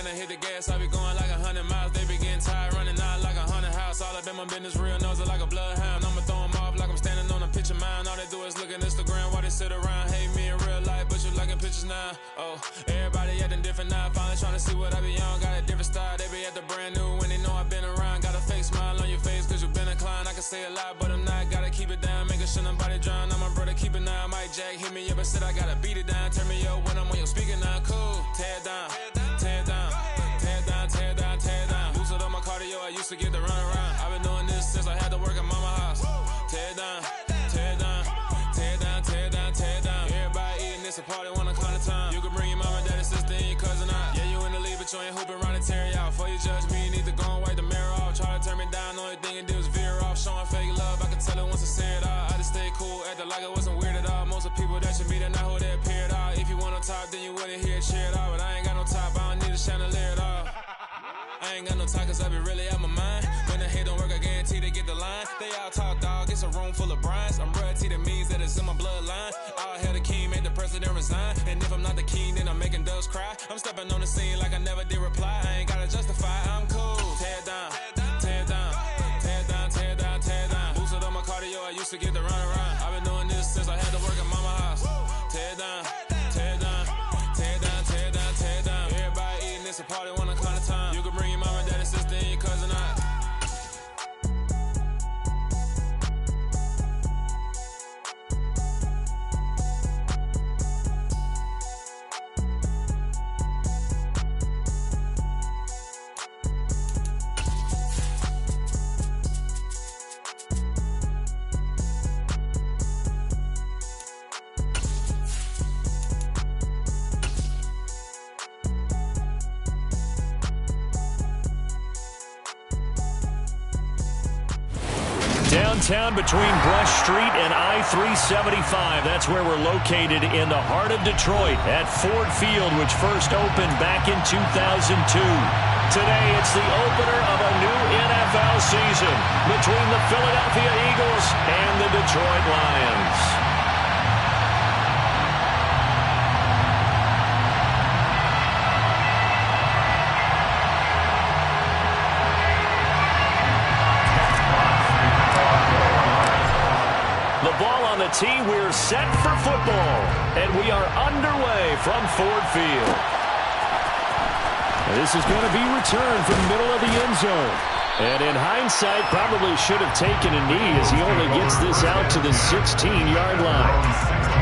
and hit the gas, I be going like 100 miles. They be getting tired, running out like a haunted house. All up in my business, real nose like a bloodhound. I'ma throw them off like I'm standing on a picture mound. All they do is look at Instagram while they sit around. Hate me in real life, but you liking pictures now. Oh, everybody acting different now. Finally trying to see what I be on. Got a different style, they be at the brand new when they know I've been around. Got a fake smile on your face cause you been inclined. I can say a lot, but I'm not. Gotta keep it down, making sure nobody drown. I'm my brother, keep it now. Mike Jack hit me up and said I gotta beat it down. Turn me up when I'm on your speaker now. Cool, tear it down, tear it down, tear it down, tear it down, tear it down. Lose it on my cardio, I used to get to run around. I've been doing this since I had to work at mama house. Tear it down, tear it down, tear it down, tear it down, tear it down. Everybody eating this a party one o'clock of time. You can bring your mama, daddy, sister, and your cousin out. Yeah, you in the league, but you ain't hooping around and tear you out. Before you judge me, you need to go and wipe the mirror off. Try to turn me down, the only thing you do is veer off. Showing fake love, I can tell it once I say it all. I just stay cool, acting like it wasn't weird at all. Most of the people that you meet are not who they appear at all. If you want on top, then you wouldn't hear it cheer at all. But I ain't got no top, I don't need a chandelier at all. I ain't got no time cause I be really out my mind. When the hate don't work, I guarantee they get the line. They all talk dog, it's a room full of Bryans. I'm royalty, that means that it's in my bloodline. All hell the king, made the president resign. And if I'm not the king, then I'm making doves cry. I'm stepping on the scene like I never did reply. I ain't gotta justify, I'm cool. Tear it down, tear it down, tear it down, tear it down, tear it down. Boosted on my cardio, I used to get to run around. I've been doing this since I had to work at mama house. Tear it down, tear it down, tear it down, tear it down, tear it down. Everybody eating this a party one o'clock of time. You can bring your mama, daddy, sister, and your cousin out. Downtown between Brush Street and I-375. That's where we're located in the heart of Detroit at Ford Field, which first opened back in 2002. Today, it's the opener of a new NFL season between the Philadelphia Eagles and the Detroit Lions. Tee, we're set for football, and we are underway from Ford Field. This is going to be returned from the middle of the end zone. And in hindsight, probably should have taken a knee as he only gets this out to the 16-yard line.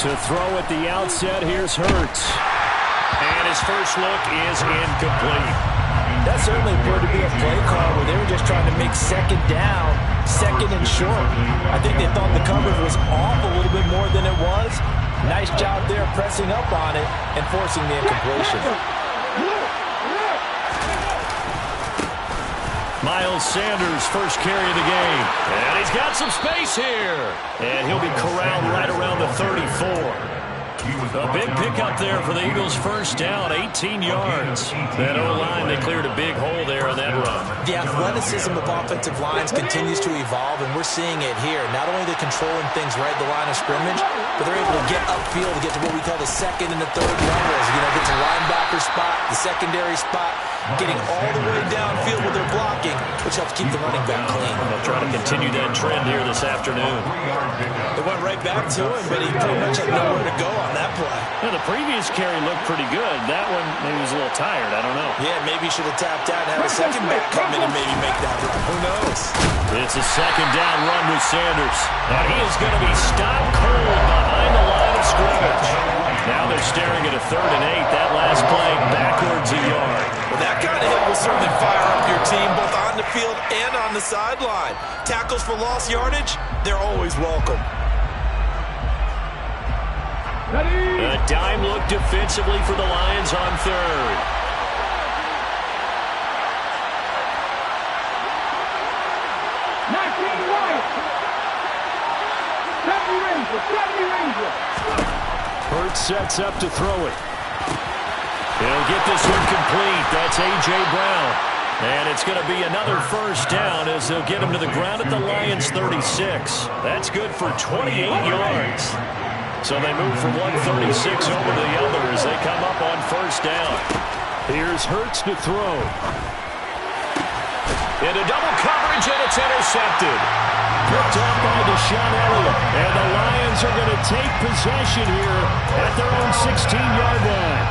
To throw at the outset, here's Hurts. And his first look is incomplete. That certainly appeared to be a play call where they were just trying to make second down, second and short. I think they thought the coverage was off a little bit more than it was. Nice job there pressing up on it and forcing the incompletion. Miles Sanders, first carry of the game. And he's got some space here. And he'll be corralled right around the 34. A big pickup there for the Eagles' first down, 18 yards. That O-line, they cleared a big hole there on that run. The athleticism of offensive lines continues to evolve, and we're seeing it here. Not only are they controlling things right at the line of scrimmage, but they're able to get upfield to get to what we call the second and the third levels. You know, get to linebacker spot, the secondary spot, getting all the way downfield with their blocking, which helps keep the running back clean. They'll try to continue that trend here this afternoon. They went right back to him, but he pretty much had nowhere to go on that play. Yeah, the previous carry looked pretty good. That one, maybe he was a little tired. I don't know. Yeah, maybe he should have tapped out and had a second back come in and maybe make that run. Who knows? It's a second down run with Sanders. And he is going to be stopped cold behind the line of scrimmage. Now they're staring at a 3rd and 8. That last play backwards a yard. Well, that kind of hit will certainly fire up your team both on the field and on the sideline. Tackles for lost yardage, they're always welcome. A dime look defensively for the Lions on 3rd. Hurts sets up to throw it. He'll get this one complete. That's A.J. Brown. And it's going to be another first down as they'll get him to the ground at the Lions' 36. That's good for 28 yards. So they move from 136 over to the other as they come up on first down. Here's Hurts to throw. Into double coverage, and it's intercepted. Picked off by Deshaun Elliott. And the Lions are going to take possession here at their own 16-yard line.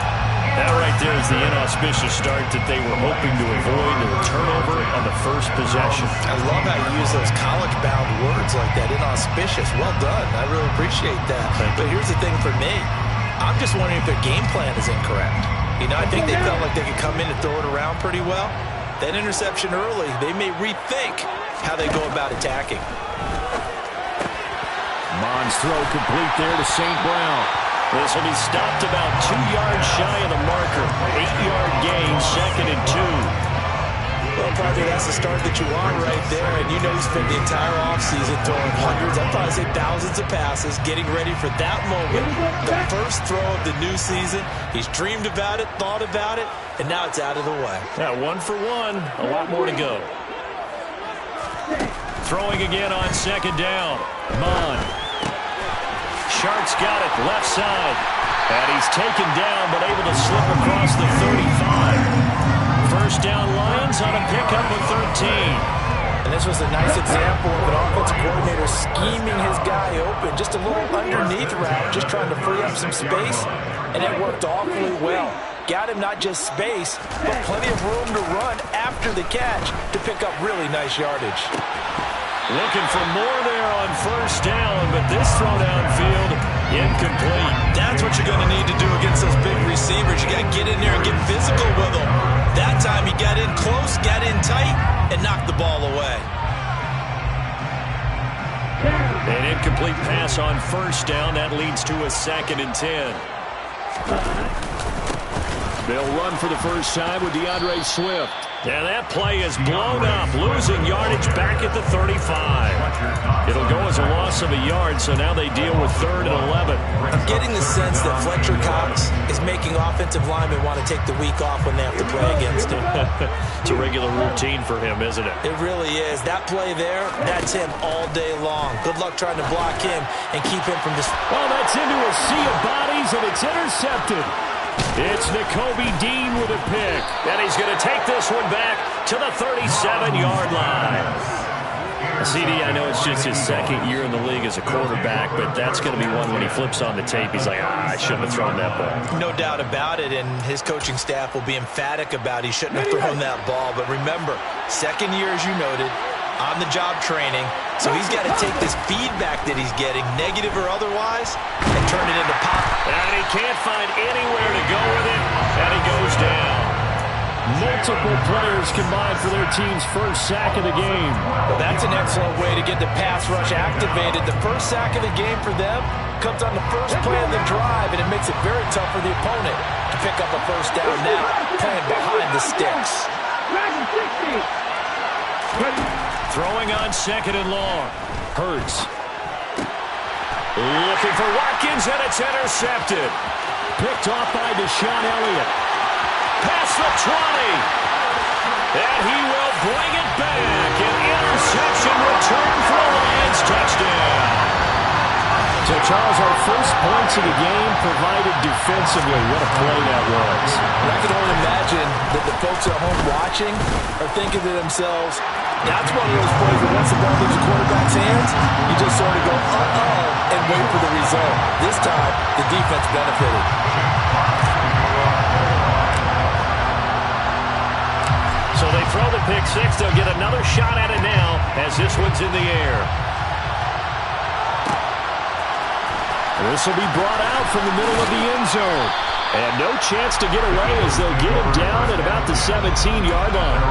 That right there is the inauspicious start that they were hoping to avoid, a turnover on the first possession. I love how you use those college-bound words like that, inauspicious. Well done. I really appreciate that. But here's the thing for me. I'm just wondering if their game plan is incorrect. You know, I think they felt like they could come in and throw it around pretty well. That interception early, they may rethink how they go about attacking. Mond's throw complete there to St. Brown. This will be stopped about 2 yards shy of the marker. 8-yard gain, 2nd and 2. Well, probably that's the start that you want right there. And you know he spent the entire offseason throwing hundreds, I'd probably say thousands of passes, getting ready for that moment. The first throw of the new season. He's dreamed about it, thought about it, and now it's out of the way. Yeah, 1 for 1. A lot more to go. Throwing again on 2nd down. Mond. Shark's got it, left side. And he's taken down, but able to slip across the 35. First down Lions on a pickup of 13. And this was a nice example of an offensive coordinator scheming his guy open. Just a little underneath route, just trying to free up some space. And it worked awfully well. Got him not just space, but plenty of room to run after the catch to pick up really nice yardage. Looking for more there on first down, but this throw downfield, incomplete. That's what you're going to need to do against those big receivers. You got to get in there and get physical with them. That time he got in close, got in tight, and knocked the ball away. An incomplete pass on first down. That leads to a 2nd and 10. They'll run for the first time with DeAndre Swift. And that play is blown up, losing yardage back at the 35. It'll go as a loss of a yard, so now they deal with 3rd and 11. I'm getting the sense that Fletcher Cox is making offensive linemen want to take the week off when they have to play against him. It's a regular routine for him, isn't it? It really is. That play there, that's him all day long. Good luck trying to block him and keep him from just... Well, that's into a sea of bodies, and it's intercepted. It's Nakobe Dean with a pick. And he's going to take this one back to the 37-yard line. CD, I know it's just his 2nd year in the league as a quarterback, but that's going to be one when he flips on the tape. He's like, I shouldn't have thrown that ball. No doubt about it, and his coaching staff will be emphatic about he shouldn't have thrown that ball. But remember, 2nd year, as you noted, on-the-job training, so he's got to take this feedback that he's getting, negative or otherwise, and turn it into pop. And he can't find anywhere to go with it, and he goes down. Multiple players combined for their team's first sack of the game. Well, that's an excellent way to get the pass rush activated. The first sack of the game for them comes on the first play of the drive, and it makes it very tough for the opponent to pick up a first down now, playing behind the sticks. Throwing on 2nd and long. Hurts. Looking for Watkins, and it's intercepted. Picked off by Deshaun Elliott. Past the 20. And he will bring it back. An interception return for a Lions touchdown. So, Charles, our first points of the game provided defensively. What a play that was. And I can only imagine that the folks at home watching are thinking to themselves, that's one of those plays that once the ball leaves the quarterback's hands, you just sort of go, uh-oh, and wait for the result. This time, the defense benefited. So they throw the pick six. They'll get another shot at it now as this one's in the air. This will be brought out from the middle of the end zone. And no chance to get away as they'll get him down at about the 17-yard line.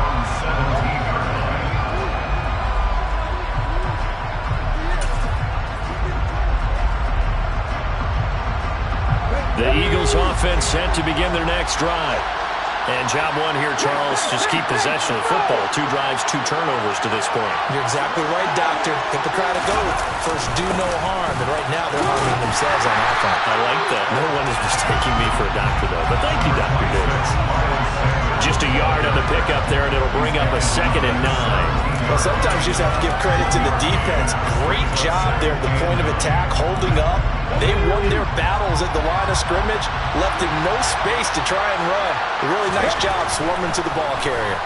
The Eagles offense set to begin their next drive. And job one here, Charles, just keep possession of the football. 2 drives, 2 turnovers to this point. You're exactly right, Doctor. Hippocratic oath. First, do no harm. And right now, they're harming themselves on offense. I like that. No one is mistaking me for a doctor, though. But thank you, Dr. Davis. Just a yard on the pickup there, and it'll bring up a 2nd and 9. Well, sometimes you just have to give credit to the defense. Great job there at the point of attack, holding up. They won their battles at the line of scrimmage, left him no space to try and run. A really nice job swarming to the ball carrier.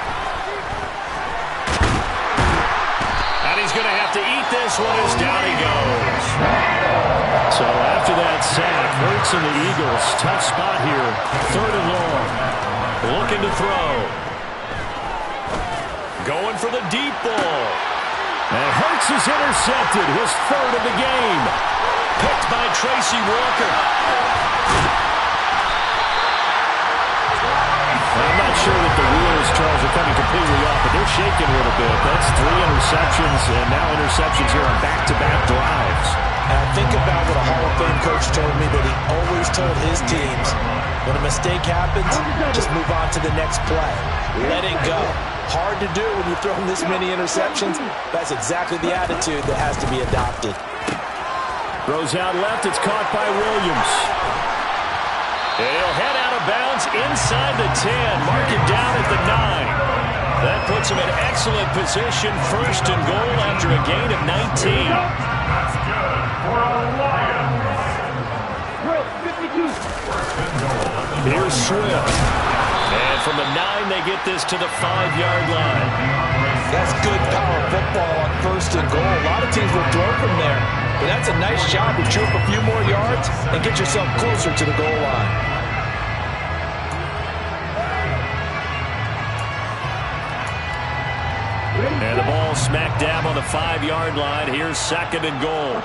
And he's going to have to eat this one as down he goes. So after that sack, Hurts and the Eagles, tough spot here. 3rd and long. Looking to throw. Going for the deep ball. And Hurts is intercepted, his 3rd of the game. Picked by Tracy Walker. I'm not sure that the wheels, Charles, are coming completely off, but they're shaking a little bit. That's 3 interceptions, and now interceptions here on back-to-back drives. And I think about what a Hall of Fame coach told me that he always told his teams, when a mistake happens, just move on to the next play. Let it go. Hard to do when you've thrown this many interceptions. That's exactly the attitude that has to be adopted. Throws out left. It's caught by Williams. And he'll head out of bounds inside the 10. Mark it down at the 9. That puts him in excellent position. 1st and goal after a gain of 19. Here's Swift. And from the 9, they get this to the 5-yard line. That's good power football on 1st and goal. A lot of teams will throw from there. But that's a nice job to chew up a few more yards and get yourself closer to the goal line. And the ball smack dab on the 5-yard line. Here's 2nd and goal.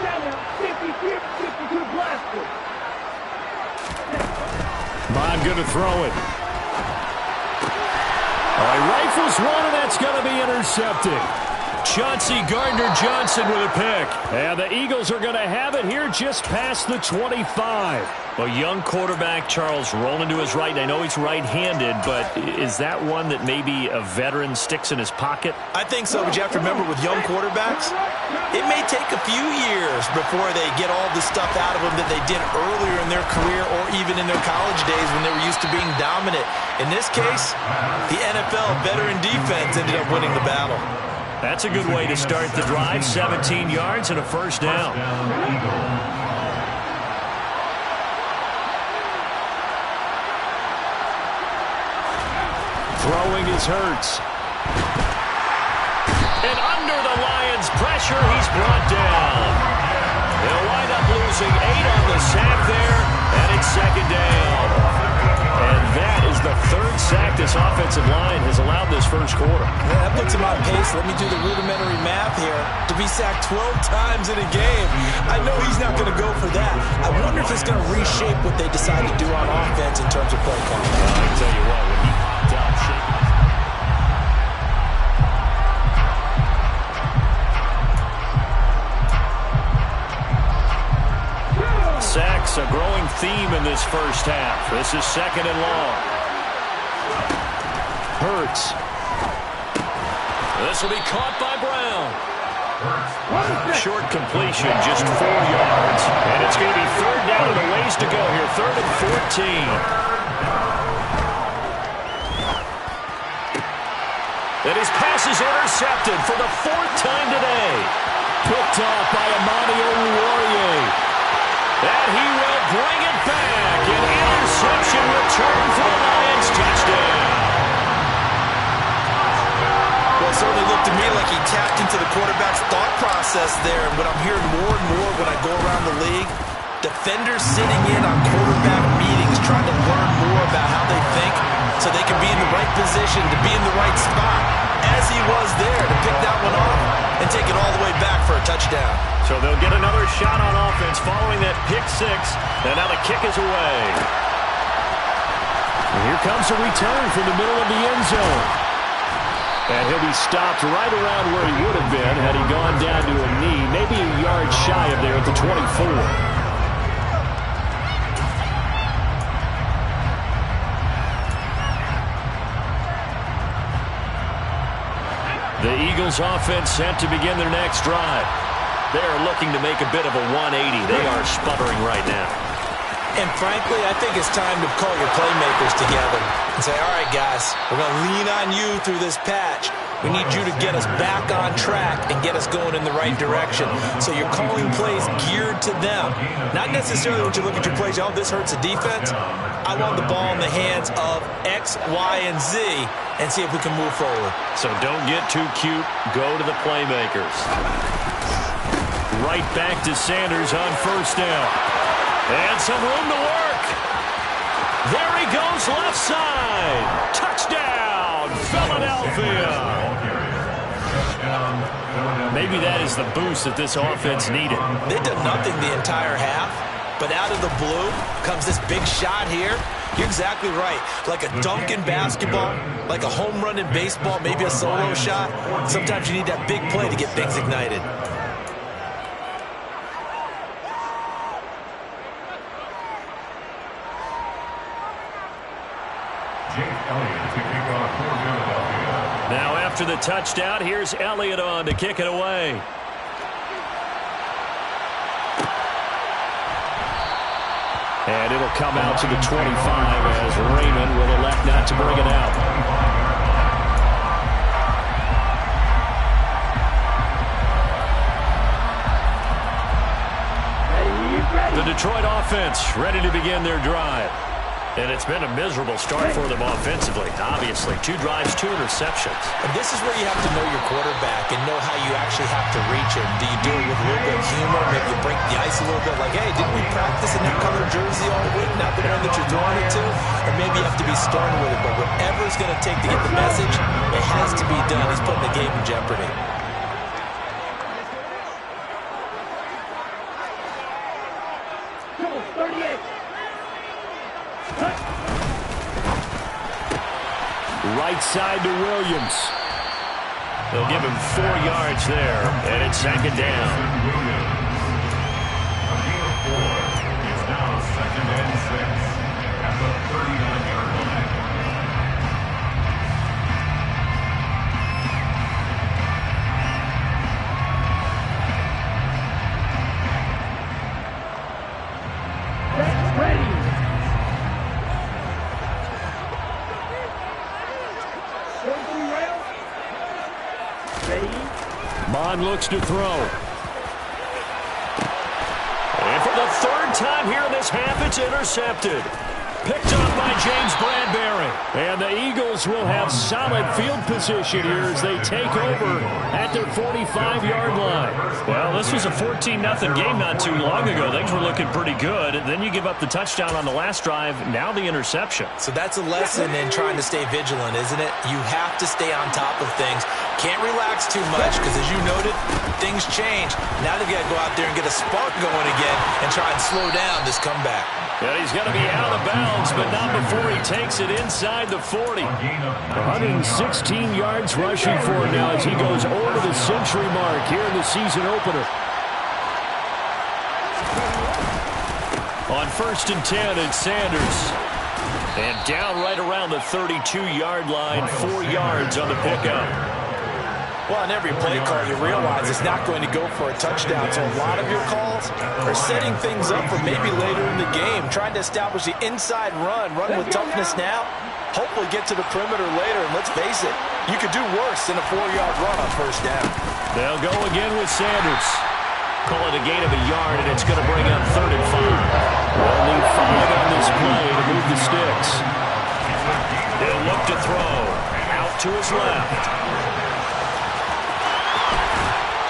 Bond going to throw it. He rifles one, and that's going to be intercepted. Chauncey Gardner-Johnson with a pick. And the Eagles are going to have it here just past the 25. A young quarterback, Charles, rolling to his right. I know he's right-handed, but is that one that maybe a veteran sticks in his pocket? I think so, but you have to remember with young quarterbacks, it may take a few years before they get all the stuff out of them that they did earlier in their career or even in their college days when they were used to being dominant. In this case, the NFL veteran defense ended up winning the battle. That's a good way to start the drive. 17 yards and a 1st down. Throwing is Hurts. And under the Lions' pressure, he's brought down. They'll wind up losing 8 on the sack there, and it's 2nd down. And that is the 3rd sack this offensive line has allowed this 1st quarter. Yeah, that puts him on pace. Let me do the rudimentary math here. To be sacked 12 times in a game, I know he's not going to go for that. I wonder if it's going to reshape what they decide to do on offense in terms of play calling. Well, I can tell you what, when he popped out shaking. Sacks, a growing theme in this 1st half. This is 2nd and long. Hurts. This will be caught by Brown. Short completion, just 4 yards. And it's going to be 3rd down and a ways to go here. 3rd and 14. And his pass is intercepted for the 4th time today. Picked off by Amani Oruwariye. And he will bring it back. An interception return for the Lions. Touchdown. Well, it certainly looked to me like he tapped into the quarterback's thought process there. And what I'm hearing more and more when I go around the league, defenders sitting in on quarterback meetings trying to learn more about how they think so they can be in the right position to be in the right spot, as he was there to pick that one off and take it all the way back for a touchdown. So they'll get another shot on offense following that pick 6. And now the kick is away. And here comes a return from the middle of the end zone. And he'll be stopped right around where he would have been had he gone down to a knee, maybe a yard shy of there at the 24. The Eagles offense set to begin their next drive. They're looking to make a bit of a 180. They are sputtering right now. And frankly, I think it's time to call your playmakers together and say, all right, guys, we're going to lean on you through this patch. We need you to get us back on track and get us going in the right direction. So you're calling plays geared to them. Not necessarily when you look at your plays, oh, this hurts the defense. I want the ball in the hands of X, Y, and Z and see if we can move forward. So don't get too cute. Go to the playmakers. Right back to Sanders on first down. And some room to work. There he goes, left side. Touchdown, Philadelphia. Maybe that is the boost that this offense needed. They did nothing the entire half, but out of the blue comes this big shot here. You're exactly right. Like a dunk in basketball, like a home run in baseball, maybe a solo shot. Sometimes you need that big play to get things ignited. Now after the touchdown, here's Elliott on to kick it away. And it'll come out to the 25 as Raymond will elect not to bring it out. The Detroit offense ready to begin their drive. And it's been a miserable start for them offensively. Obviously, 2 drives, 2 interceptions. And this is where you have to know your quarterback and know how you actually have to reach him. Do you do it with a little bit of humor? Maybe you break the ice a little bit like, hey, didn't we practice in that color jersey all week, not the one that you're throwing it to? Or maybe you have to be stern with it. But whatever it's going to take to get the message, it has to be done. He's putting the game in jeopardy. Right side to Williams. They'll give him 4 yards there, and it's second down. It's now second and 6 at the 39-yard line. Bond looks to throw. And for the 3rd time here in this half, it's intercepted. Picked up by James Bradbury. And the Eagles will have solid field position here as they take over at their 45-yard line. Well, this was a 14-0 game not too long ago. Things were looking pretty good. And then you give up the touchdown on the last drive. Now the interception. So that's a lesson in trying to stay vigilant, isn't it? You have to stay on top of things. Can't relax too much because, as you noted, things change. Now they've got to go out there and get a spark going again and try and slow down this comeback. And he's going to be out of bounds, but not before he takes it inside the 40. 116 yards rushing for him now as he goes over the century mark here in the season opener. On 1st and 10, it's Sanders. And down right around the 32-yard line, 4 yards on the pickup. Well, on every play call, you realize it's not going to go for a touchdown. So a lot of your calls are setting things up for maybe later in the game, trying to establish the inside run with toughness now, hopefully get to the perimeter later. And let's face it, you could do worse than a 4-yard run on first down. They'll go again with Sanders. Call it a gain of a yard, and it's going to bring up 3rd and 5. They'll need 5 on this play to move the sticks. He'll look to throw. Out to his left.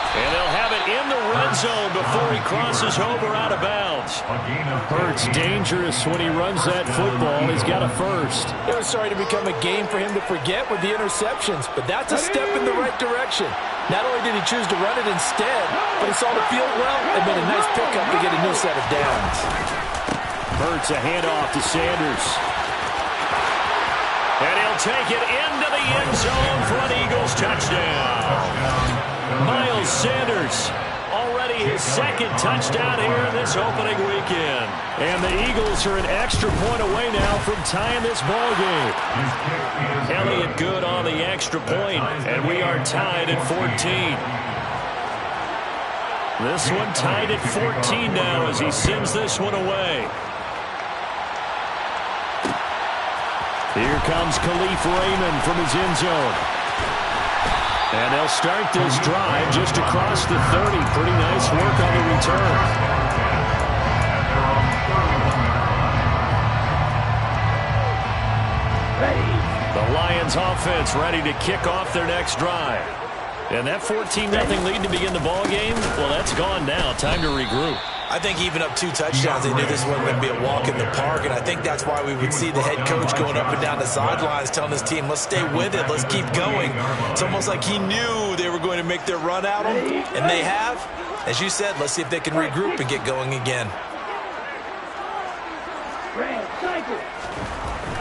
And they'll have it in the red zone before he crosses over out of bounds. Hurts dangerous when he runs that football. He's got a first. It was starting to become a game for him to forget with the interceptions, but that's a step in the right direction. Not only did he choose to run it instead, but he saw the field well and made a nice pickup to get a new set of downs. Hurts a handoff to Sanders. And he'll take it into the end zone for an Eagles touchdown. Miles Sanders Already his second touchdown here in this opening weekend. And the Eagles are an extra point away now from tying this ball game. Elliott good on the extra point, and we are tied at 14. This one tied at 14 now as he sends this one away. Here comes Khalif Raymond from his end zone. And they'll start this drive just across the 30. Pretty nice work on the return. The Lions offense ready to kick off their next drive. And that 14-0 lead to begin the ball game, well, that's gone now. Time to regroup. I think even up 2 touchdowns, they knew this wasn't going to be a walk in the park, and I think that's why we would see the head coach going up and down the sidelines telling his team, let's stay with it, let's keep going. It's almost like he knew they were going to make their run at him, and they have. As you said, let's see if they can regroup and get going again.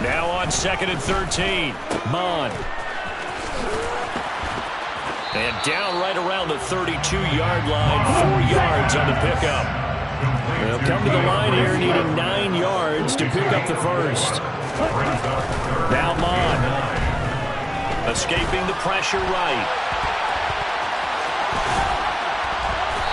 Now on 2nd and 13, Mon. And down right around the 32-yard line, 4 yards on the pickup. They'll come to the line here needing 9 yards to pick up the first. Now Mon. Escaping the pressure right.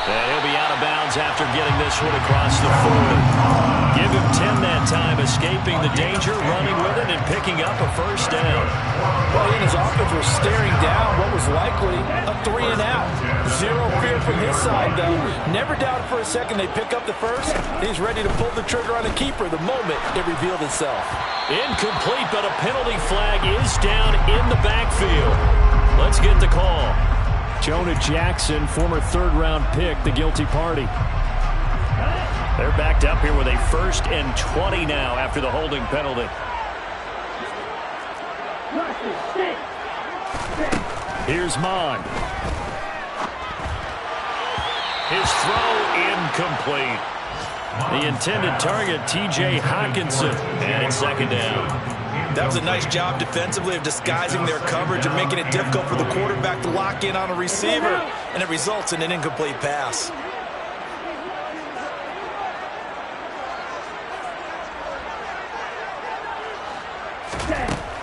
And he'll be out of bounds after getting this one across the 40. Give him 10 that time, escaping the danger, running with it, and picking up a first down. Well, he and his offense were staring down what was likely a 3 and out. Zero fear from his side, though. Never doubted for a second they pick up the first. He's ready to pull the trigger on a keeper the moment it revealed itself. Incomplete, but a penalty flag is down in the backfield. Let's get the call. Jonah Jackson, former third-round pick, the guilty party. They're backed up here with a 1st and 20 now after the holding penalty. Here's Mon. His throw incomplete. The intended target, T.J. Hawkinson, and it's 2nd down. That was a nice job defensively of disguising their coverage and making it difficult for the quarterback to lock in on a receiver, and it results in an incomplete pass.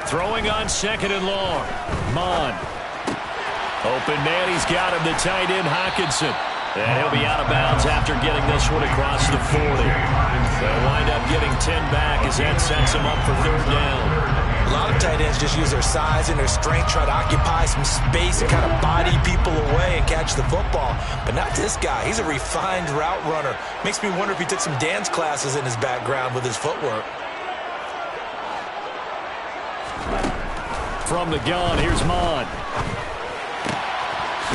Throwing on 2nd and long. Mon. Open man, he's got him, the tight end Hawkinson. And he'll be out of bounds after getting this one across the 40. They'll wind up getting 10 back as that sets him up for 3rd down. A lot of tight ends just use their size and their strength, try to occupy some space and kind of body people away and catch the football. But not this guy. He's a refined route runner. Makes me wonder if he took some dance classes in his background with his footwork. From the gun, here's Mon.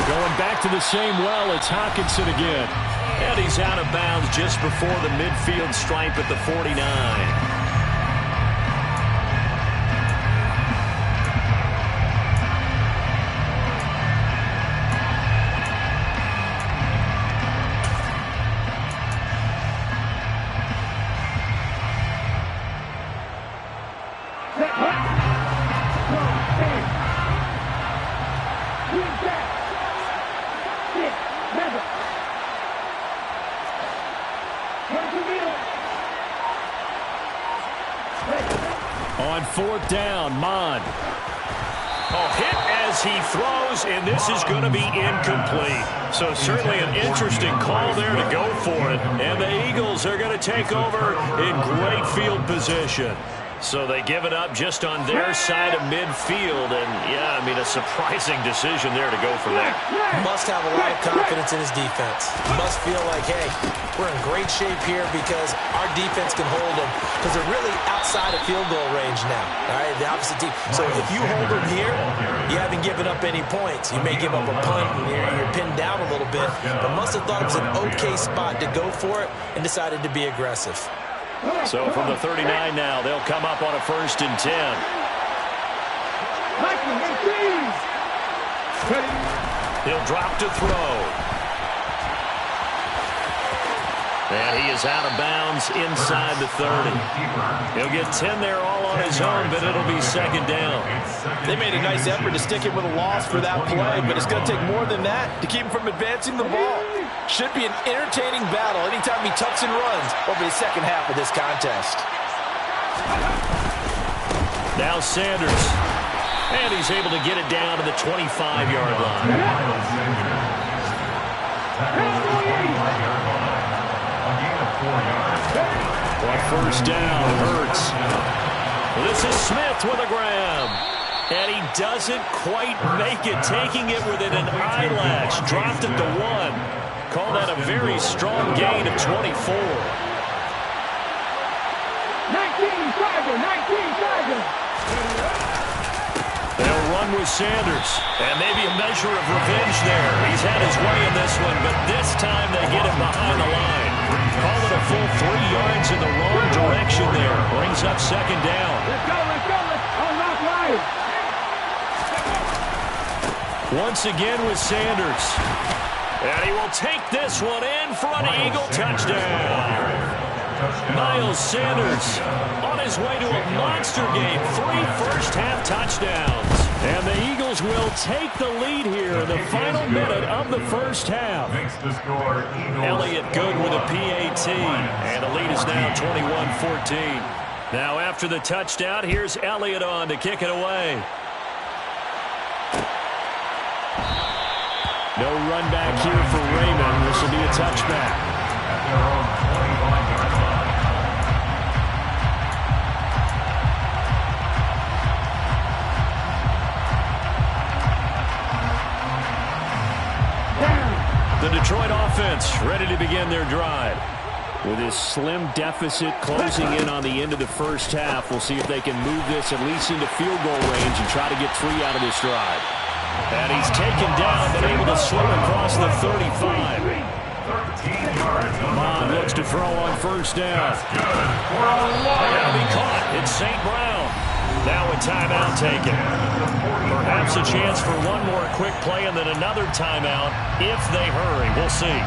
Going back to the same well, it's Hawkinson again. And he's out of bounds just before the midfield stripe at the 49. On 4th down, Mon. Hit as he throws, and this is going to be incomplete. So certainly an interesting call there to go for it. And the Eagles are going to take over in great field position. So they give it up just on their side of midfield. And, yeah, I mean, a surprising decision there to go for that. Must have a lot of confidence in his defense. Must feel like, hey, we're in great shape here because our defense can hold them because they're really outside of field goal range now, all right, the opposite team. So if you hold them here, you haven't given up any points. You may give up a punt and you're pinned down a little bit, but must have thought it was an okay spot to go for it and decided to be aggressive. So from the 39 now, they'll come up on a 1st and 10. He'll drop to throw. And he is out of bounds inside the 30. He'll get 10 there all on his own, but it'll be 2nd down. They made a nice effort to stick him with a loss for that play, but it's going to take more than that to keep him from advancing the ball. Should be an entertaining battle anytime he tucks and runs over the second half of this contest. Now Sanders. And he's able to get it down to the 25-yard line. On first down, Hurts. This is Smith with a grab. And he doesn't quite make it, taking it within an eyelash. Dropped it to 1. Call that a very strong gain of 24. 19 They'll run with Sanders. And maybe a measure of revenge there. He's had his way in this one, but this time they get him behind the line. Call it a full 3 yards in the wrong direction there. Brings up second down. Let's go. Unlock line. Once again with Sanders. And he will take this one in for an Eagle touchdown. Miles Sanders on his way to a monster game. 3 first-half touchdowns. And the Eagles will take the lead here in the final minute of the first half. Elliott good with a PAT. And the lead is now 21-14. Now after the touchdown, here's Elliott on to kick it away. No run back here for Raymond. This will be a touchback. The Detroit offense ready to begin their drive. With this slim deficit closing in on the end of the first half, we'll see if they can move this at least into field goal range and try to get 3 out of this drive. And he's taken down, but able to slip across the 35. Bond looks to throw on first down. That'll be caught. It's St. Brown. Now a timeout taken. Perhaps a chance for one more quick play and then another timeout if they hurry. We'll see.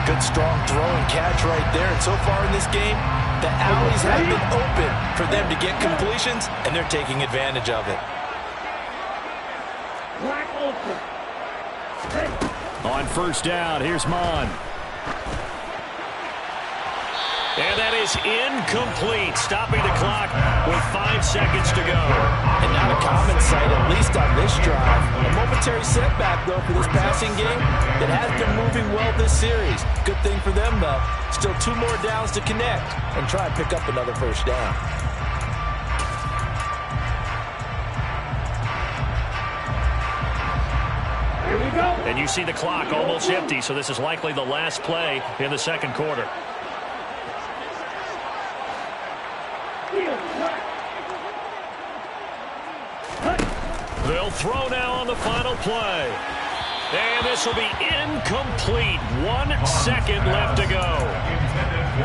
Good, strong throw and catch right there. And so far in this game, the alleys have been open for them to get completions, and they're taking advantage of it. On first down, here's Mon. And that is incomplete, stopping the clock with 5 seconds to go. And not a common sight, at least on this drive. A momentary setback, though, for this passing game that has been moving well this series. Good thing for them, though. Still 2 more downs to connect and try and pick up another first down. Here we go. And you see the clock almost empty, so this is likely the last play in the second quarter. They'll throw now on the final play. And this will be incomplete. 1 second left to go.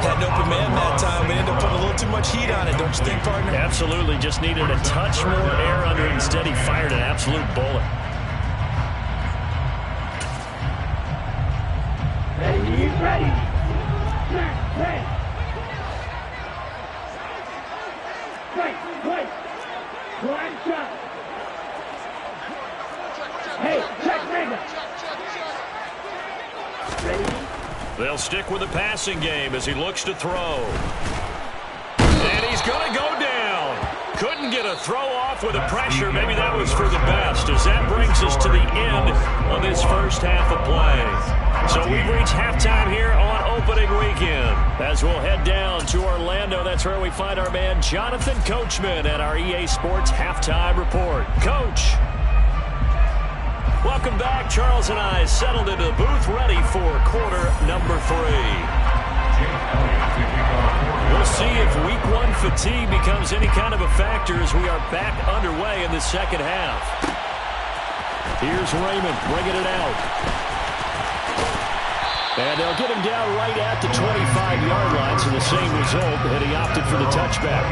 Had an open man that time, but ended up putting a little too much heat on it, don't you think, partner? Absolutely. Just needed a touch more air under it. Instead, he fired an absolute bullet. Ready. Wait. Blind shot. Hey, check Raymond. Ready? They'll stick with the passing game as he looks to throw. And he's going to go down. Couldn't get a throw off with the pressure. Maybe that was for the best, as that brings us to the end of this first half of play. So we've reached halftime here on opening weekend. As we'll head down to Orlando, that's where we find our man Jonathan Coachman at our EA Sports Halftime Report. Coach. Welcome back. Charles and I settled into the booth ready for quarter number 3. We'll see if week 1 fatigue becomes any kind of a factor as we are back underway in the second half. Here's Raymond bringing it out. And they'll get him down right at the 25-yard line, so the same result, and he opted for the touchback.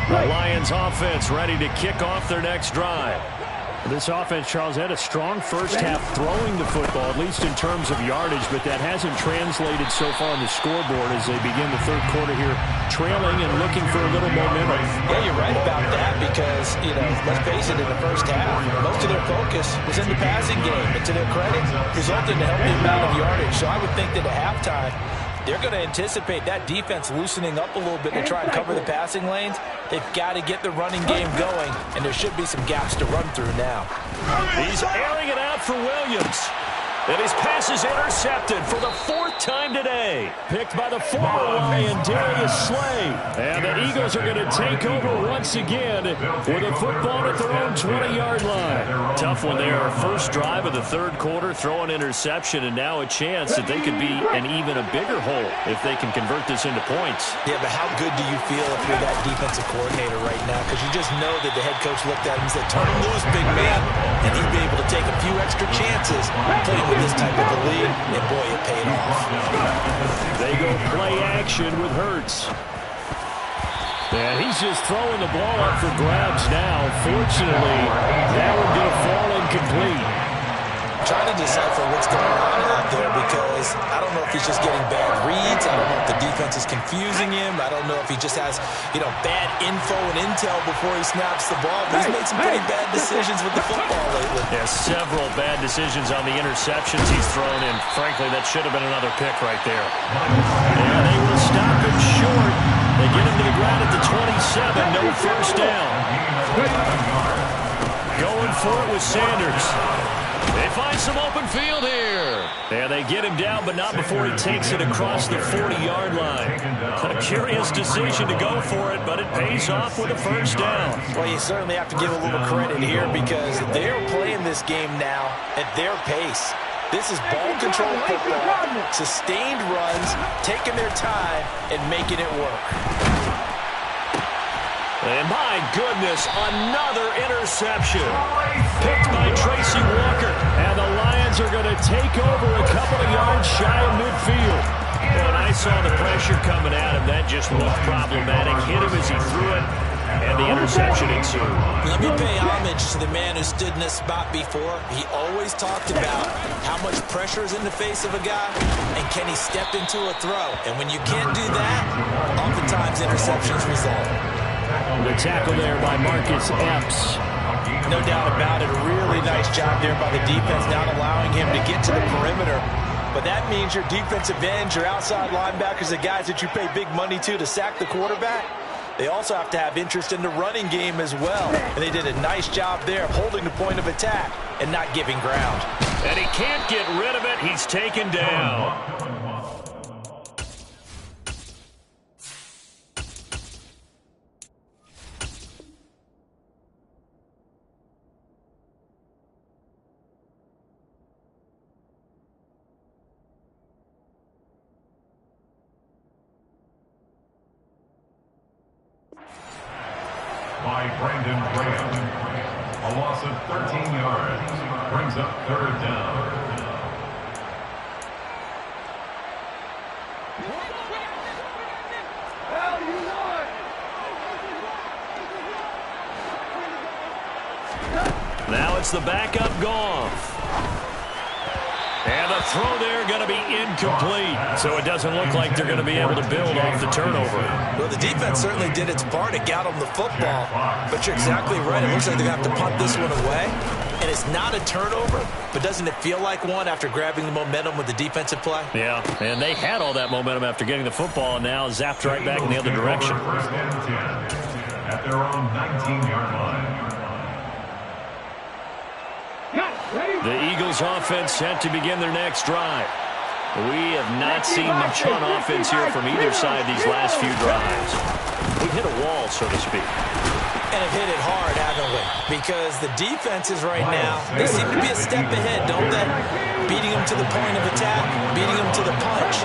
The Lions offense ready to kick off their next drive. This offense, Charles, had a strong first half throwing the football, at least in terms of yardage, but that hasn't translated so far on the scoreboard as they begin the third quarter here, trailing and looking for a little momentum. Yeah, you're right about that because, let's face it, in the first half, most of their focus was in the passing game. And to their credit, resulted in a healthy amount of yardage. So I would think that at halftime, they're going to anticipate that defense loosening up a little bit to try and cover the passing lanes. They've got to get the running game going, and there should be some gaps to run through now. He's airing it out for Williams. And his pass is intercepted for the fourth time today. Picked by the former Lion, Darius Slay. And the Eagles are going to take over once again with a football at their own 20-yard line. Tough one there. First drive of the third quarter, throw an interception, and now a chance that they could be an even a bigger hole if they can convert this into points. Yeah, but how good do you feel if you're that defensive coordinator right now? Because you just know that the head coach looked at him and said, turn him loose, big man. And he'd be able to take a few extra chances playing with this type of a lead, and boy, it paid off. They go play action with Hurts. And he's just throwing the ball up for grabs now. Fortunately, that one going to fall incomplete. Trying to decipher what's going on out there because I don't know if he's just getting bad reads. I don't know if the defense is confusing him. I don't know if he just has, bad info and intel before he snaps the ball. But he's made some pretty bad decisions with the football lately. Yeah, several bad decisions on the interceptions he's thrown in. Frankly, that should have been another pick right there. And they will stop him short. They get him to the ground at the 27. No first down. Going for it with Sanders. They find some open field here. And they get him down, but not before he takes it across the 40-yard line. A curious decision to go for it, but it pays off with a first down. Well, you certainly have to give a little credit here because they're playing this game now at their pace. This is ball control football, sustained runs, taking their time, and making it work. And my goodness, another interception. Picked by Tracy Walker. And the Lions are going to take over a couple of yards shy of midfield. When I saw the pressure coming at him, that just looked problematic. Hit him as he threw it, and the interception ensued. Let me pay homage to the man who stood in this spot before. He always talked about how much pressure is in the face of a guy, and can he step into a throw. And when you can't do that, oftentimes interceptions result. The tackle there by Marcus Epps. No doubt about it. A really nice job there by the defense, not allowing him to get to the perimeter. But that means your defensive ends, your outside linebackers, the guys that you pay big money to sack the quarterback, they also have to have interest in the running game as well. And they did a nice job there of holding the point of attack and not giving ground. And he can't get rid of it. He's taken down. By Brandon Graham. A loss of 13 yards brings up third down. Now it's the backup Goff. And the throw there going to be incomplete. So it doesn't look like they're going to be able to build off the turnover. Well, the defense certainly did its part. It got them the football. But you're exactly right. It looks like they're going to have to punt this one away. And it's not a turnover, but doesn't it feel like one after grabbing the momentum with the defensive play? Yeah, and they had all that momentum after getting the football and now zapped right back in the other direction. First and 10 at their own 19-yard line. The Eagles offense set to begin their next drive. We have not seen much on offense here from either side these last few drives. We've hit a wall, so to speak. And have hit it hard, haven't we? Because the defenses right now, they seem to be a step ahead, don't they? Beating them to the point of attack, beating them to the punch.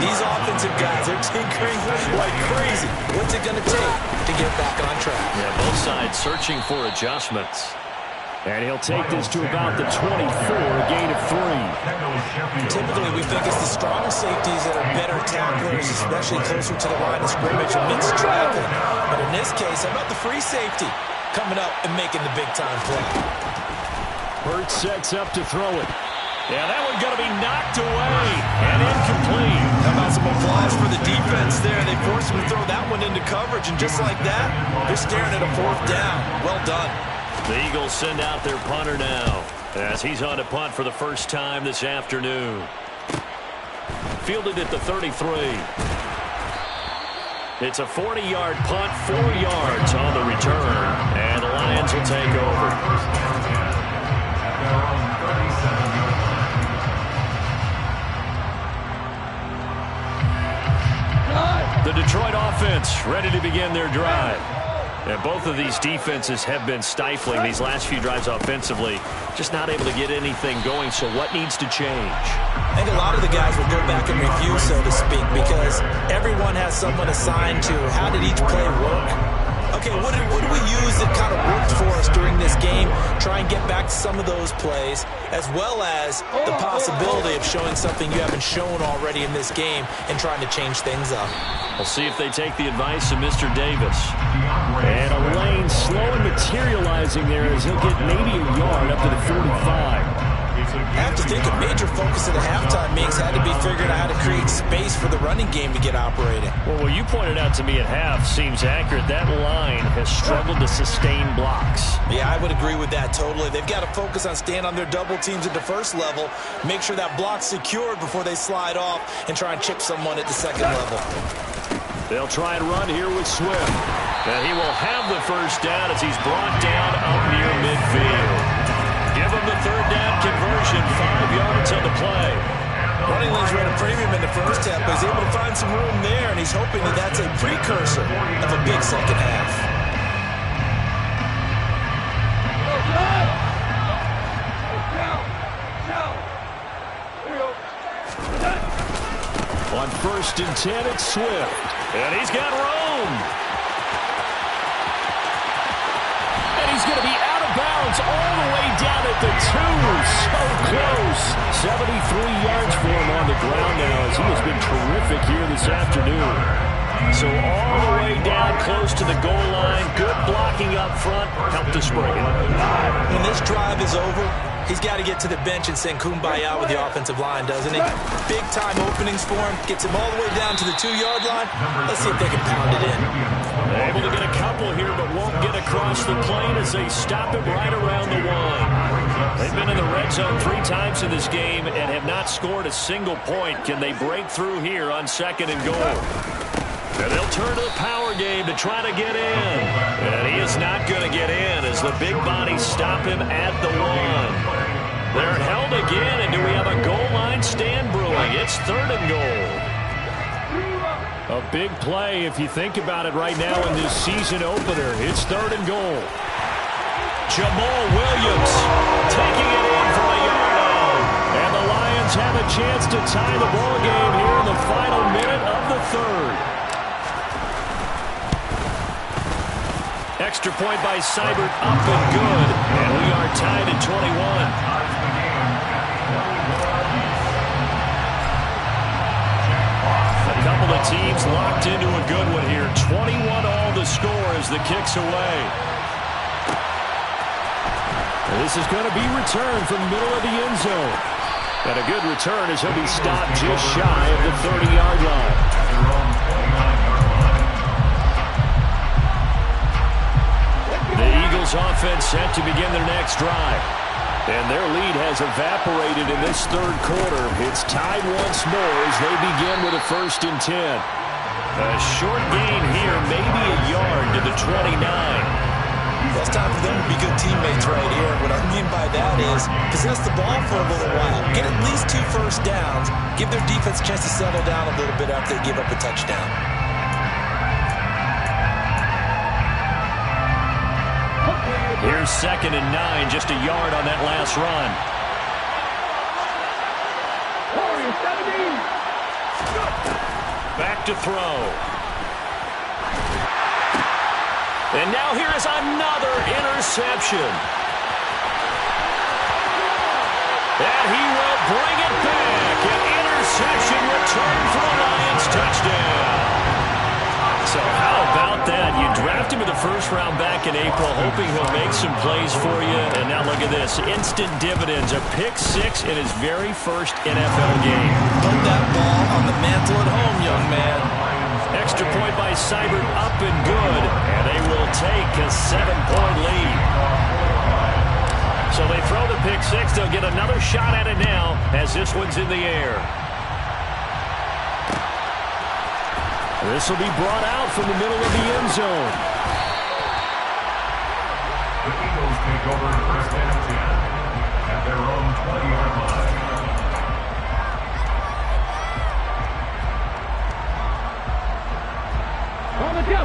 These offensive guys are tinkering like crazy. What's it going to take to get back on track? Yeah, both sides searching for adjustments. And he'll take this to about the 24, a gain of 3. Typically, we think it's the strong safeties that are better tacklers, especially closer to the line of scrimmage amidst traffic. But in this case, how about the free safety coming up and making the big-time play? Burt sets up to throw it. Yeah, that one going to be knocked away and incomplete. How about some applause for the defense there? They forced him to throw that one into coverage, and just like that, they're staring at a 4th down. Well done. The Eagles send out their punter now as he's on to punt for the first time this afternoon. Fielded at the 33. It's a 40-yard punt, 4 yards on the return, and the Lions will take over. First and 10 at their own 37-yard line. The Detroit offense ready to begin their drive. And both of these defenses have been stifling these last few drives offensively. Just not able to get anything going, so what needs to change? I think a lot of the guys will go back and review, so to speak, because everyone has someone assigned to how did each play work. Okay, what did we use that kind of worked for us during this game? Try and get back to some of those plays, as well as the possibility of showing something you haven't shown already in this game and trying to change things up. We'll see if they take the advice of Mr. Davis. And a lane slow and materializing there as he'll get maybe a yard up to the 45. I have to think a major focus of the halftime meetings had to be figuring out how to create space for the running game to get operating. Well, what you pointed out to me at half seems accurate. That line has struggled to sustain blocks. Yeah, I would agree with that totally. They've got to focus on staying on their double teams at the first level, make sure that block's secured before they slide off and try and chip someone at the second level. They'll try and run here with Swift. And he will have the first down as he's brought down up near midfield. Give him the 3rd down conversion, 5 yards on the play. Running lanes ran a premium in the first half, but he's able to find some room there, and he's hoping that that's a precursor of a big second half. On 1st and 10, it's Swift. And he's got room. And he's going to be out of bounds all the way down at the 2. So close. 73 yards for him on the ground now as he has been terrific here this afternoon. So all the way down close to the goal line. Good blocking up front. Helped to spring it. When this drive is over, he's got to get to the bench and sing Kumbaya with the offensive line, doesn't he? Big-time openings for him. Gets him all the way down to the 2-yard line. Let's see if they can pound it in. Able to get a couple here, but won't get across the plane as they stop it right around the 1. They've been in the red zone 3 times in this game and have not scored a single point. Can they break through here on 2nd and goal? And they'll turn to the power game to try to get in. And he is not going to get in as the big bodies stop him at the 1. They're held again, and do we have a goal line stand brewing? It's 3rd and goal. A big play if you think about it right now in this season opener. It's 3rd and goal. Jamal Williams taking it in from a yard out. And the Lions have a chance to tie the ball game here in the final minute of the 3rd. Extra point by Seibert, up and good. And we are tied at 21. A couple of teams locked into a good one here. 21 all the score as the kick's away. And this is going to be returned from the middle of the end zone. And a good return as he'll be stopped just shy of the 30-yard line. The Eagles offense set to begin their next drive. And their lead has evaporated in this 3rd quarter. It's tied once more as they begin with a 1st and 10. A short gain here, maybe a yard to the 29. Well, it's time for them to be good teammates right here. What I mean by that is possess the ball for a little while. Get at least 2 first downs. Give their defense a chance to settle down a little bit after they give up a touchdown. Here's 2nd and 9, just a yard on that last run. Back to throw. And now here is another interception. And he will bring it back. An interception return for the Lions touchdown. So how about that? You draft him in the 1st first round back in April, hoping he'll make some plays for you. And now look at this. Instant dividends. A pick 6 in his very first NFL game. Put that ball on the mantle at home, young man. Extra point by Seibert, up and good. And they will take a 7-point lead. So they throw the pick 6. They'll get another shot at it now as this one's in the air. This will be brought out from the middle of the end zone. The Eagles take over first and 10 at their own 20-yard line.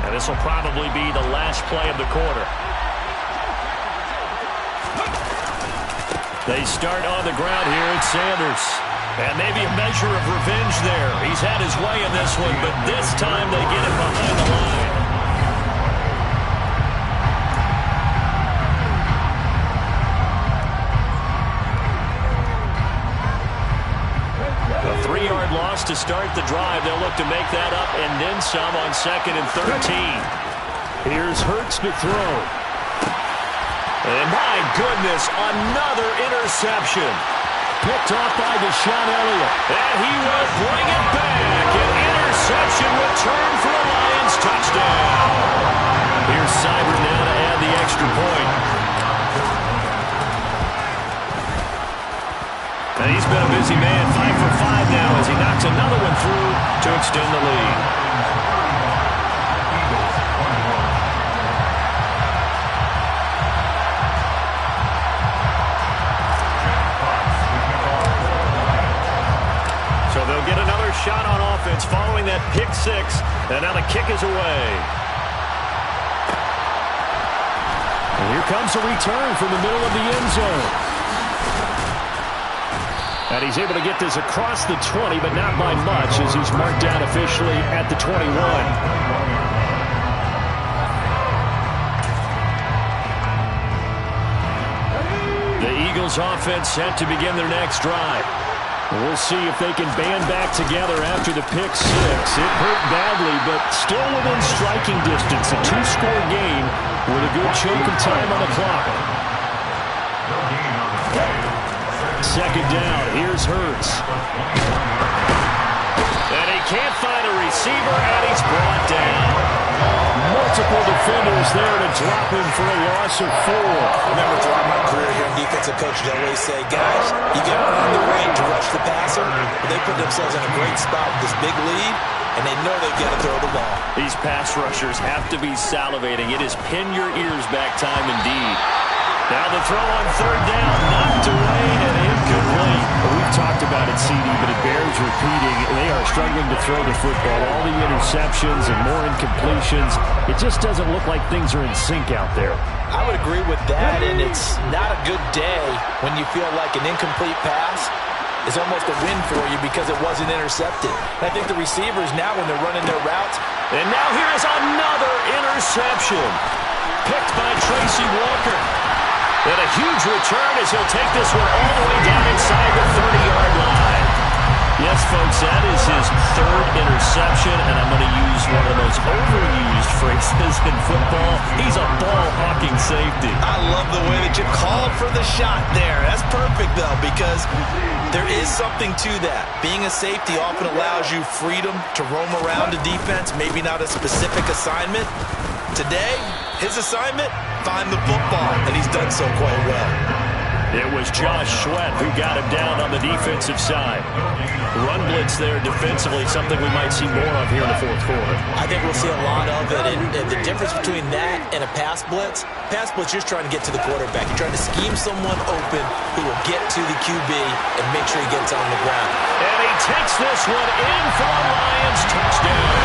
And this will probably be the last play of the quarter. They start on the ground here at Sanders. And maybe a measure of revenge there. He's had his way in this one, but this time they get him behind the line. A 3-yard loss to start the drive. They'll look to make that up and then some on 2nd and 13. Here's Hurts to throw. And my goodness, another interception. Picked off by Deshaun Elliott. And he will bring it back. An interception return for a Lions touchdown. Here's Seibert now to add the extra point. And he's been a busy man, 5 for 5 now as he knocks another one through to extend the lead. Get another shot on offense following that pick 6, and now the kick is away. And here comes a return from the middle of the end zone. And he's able to get this across the 20, but not by much as he's marked down officially at the 21. The Eagles offense set to begin their next drive. We'll see if they can band back together after the pick 6. It hurt badly, but still within striking distance. A 2-score game with a good chunk of time on the clock. 2nd down. Here's Hurts. And he can't find a receiver, and he's brought down. Multiple defenders there to drop him for a loss of 4. I remember throughout my career here in defensive coaches, I always say, guys, you get on the ring to rush the passer, but they put themselves in a great spot with this big lead, and they know they've got to throw the ball. These pass rushers have to be salivating. It is pin your ears back time indeed. Now the throw on 3rd down, knocked away and incomplete. Well, we've talked about it, CD, but it bears repeating. They are struggling to throw the football. All the interceptions and more incompletions. It just doesn't look like things are in sync out there. I would agree with that, and it's not a good day when you feel like an incomplete pass is almost a win for you because it wasn't intercepted. And I think the receivers now, when they're running their routes. And now here is another interception. Picked by Tracy Walker. And a huge return as he'll take this one all the way down inside the 30-yard line. Yes, folks, that is his 3rd interception, and I'm going to use one of the most overused phrases in football. He's a ball-hawking safety. I love the way that you called for the shot there. That's perfect, though, because there is something to that. Being a safety often allows you freedom to roam around the defense, maybe not a specific assignment. Today, his assignment, find the football, and he's done so quite well. It was Josh Sweat who got him down on the defensive side. Run blitz there defensively, something we might see more of here in the 4th quarter. I think we'll see a lot of it, and the difference between that and a pass blitz, you're just trying to get to the quarterback. You're trying to scheme someone open who will get to the QB and make sure he gets on the ground. And he takes this one in for a Lions touchdown.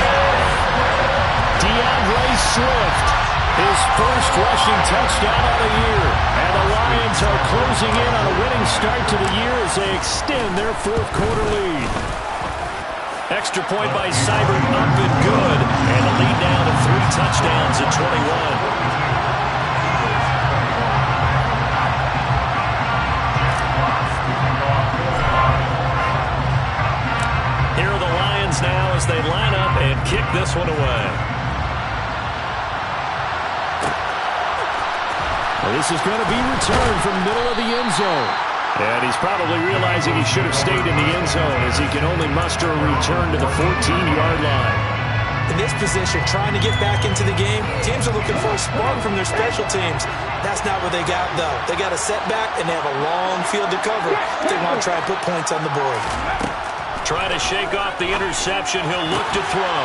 DeAndre Swift. His first rushing touchdown of the year. And the Lions are closing in on a winning start to the year as they extend their 4th quarter lead. Extra point by Seibert, up and good. And the lead now to 3 touchdowns at 21. Here are the Lions now as they line up and kick this one away. This is going to be returned from middle of the end zone. And he's probably realizing he should have stayed in the end zone as he can only muster a return to the 14-yard line. In this position, trying to get back into the game, teams are looking for a spark from their special teams. That's not what they got, though. They got a setback, and they have a long field to cover if they want to try and put points on the board. Trying to shake off the interception. He'll look to throw.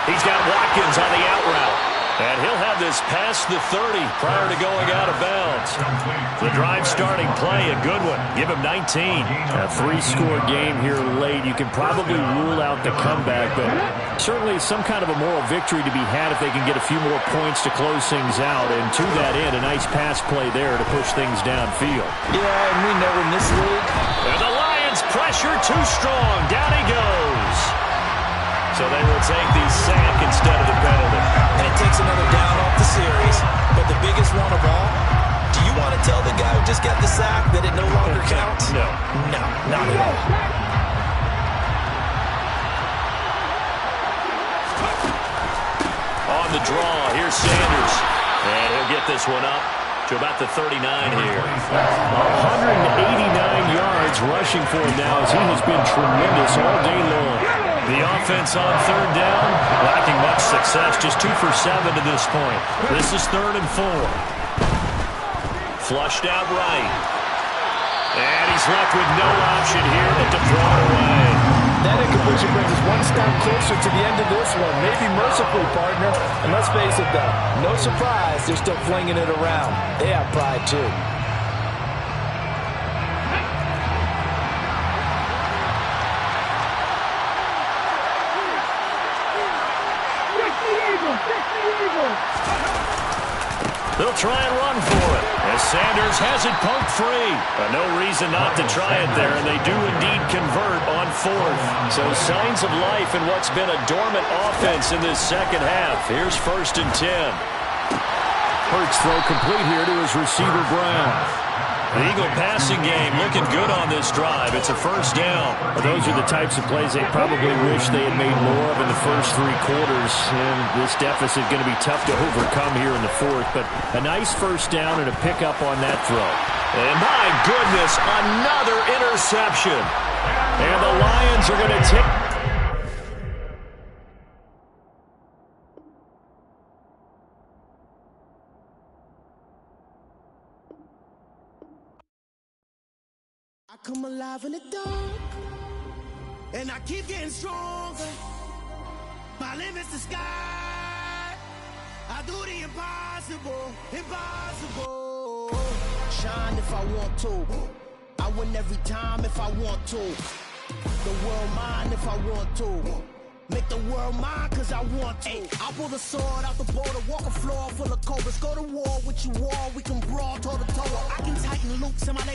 He's got Watkins on the out route. And he'll have this past the 30 prior to going out of bounds. The drive starting play, a good one. Give him 19. A 3-score game here late. You can probably rule out the comeback, but certainly some kind of a moral victory to be had if they can get a few more points to close things out. And to that end, a nice pass play there to push things downfield. Yeah, and we know in this league. And the Lions pressure too strong. Down he goes. So they will take the sack instead of the penalty. And it takes another down off the series. But the biggest one of all, do you want to tell the guy who just got the sack that it no longer counts? No. No, not at all. On the draw, here's Sanders. And he'll get this one up to about the 39 here. 189 yards rushing for him now as he has been tremendous all day long. The offense on third down, lacking much success, just 2 for 7 to this point. This is 3rd and 4. Flushed out right. And he's left with no option here but to throw it away. That incompletion brings us one step closer to the end of this one. Maybe mercifully, partner. And let's face it, though, no surprise, they're still flinging it around. They have pride, too. They'll try and run for it as Sanders has it poked free. But no reason not to try it there, and they do indeed convert on 4th. So signs of life in what's been a dormant offense in this second half. Here's 1st and 10. Hurts throw complete here to his receiver Brown. The Eagle passing game looking good on this drive. It's a 1st down. Well, those are the types of plays they probably wish they had made more of in the first 3 quarters. And this deficit going to be tough to overcome here in the 4th. But a nice 1st down and a pickup on that throw. And my goodness, another interception. And the Lions are going to take... I come alive in the dark, and I keep getting stronger. My limit's the sky. I do the impossible, impossible. Shine if I want to. I win every time if I want to. The world mine if I want to. Make the world mine cause I want to. I pull the sword out the border, walk a floor full of cobras. Go to war with you all, we can brawl toe to toe. I can tighten loops in my lace.